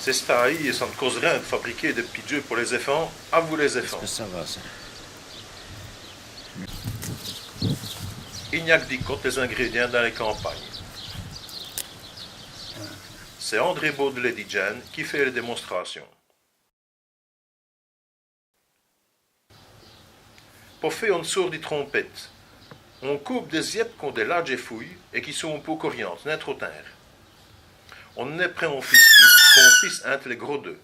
C'est staï et ça ne cause rien de fabriquer des petits jeux pour les enfants, à vous les Est-ce enfants. que ça va, ça? Ignac dicote les ingrédients dans les campagnes. C'est André Baudelet d'Ijan qui fait les démonstrations. Pour faire une sorte de trompette, on coupe des yep qui ont des larges fouilles et qui sont un peu coriantes, n'est trop terre. On est prêt en fistu, qu'on fisse entre les gros deux.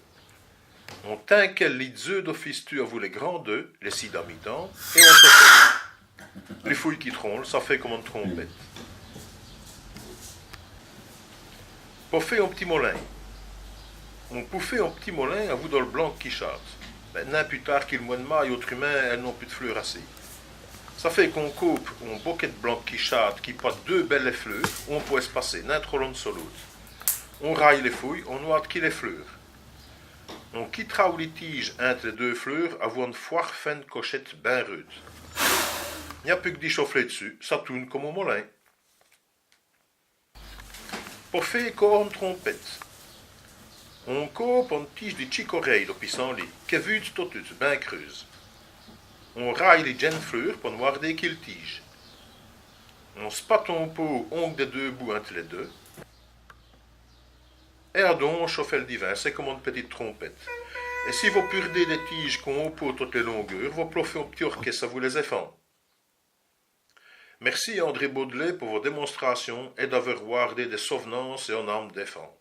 On tinquelle les œufs d'office à vous les grands deux, les six demi-temps, et on se les fouilles qui trônent, ça fait comme une trompette. Pour faire un petit molin, on peut faire un petit molin à vous dans le blanc qui charte. Maintenant, plus tard qu'il mois de maille, autres humains, elles n'ont plus de fleurs assez. Ça fait qu'on coupe un bouquet de blanc qui charte, qui porte deux belles fleurs, on peut se passer n'un trop long sur l'autre. On raille les fouilles, on noie qui les fleurs. On quittera les tiges entre les deux fleurs avant une foire fin cochette bien rude. Il n'y a plus que d'y chauffer dessus, ça tourne comme un molin. Pour faire corne trompette, on coupe une tige de chicorée de pissenlit, qui est vue toute bien creuse. On raille les jeunes fleurs pour noir des qu'il tige. On spatte un peu ongle des deux bouts entre les deux. Et à donc on chauffe le divin, c'est comme une petite trompette. Et si vous purdez des tiges qu'on a pour toutes les longueurs, vous ploffez un petit orchestre à vous les enfants. Merci André Baudelet pour vos démonstrations et d'avoir guardé des souvenances et en âme d'enfants.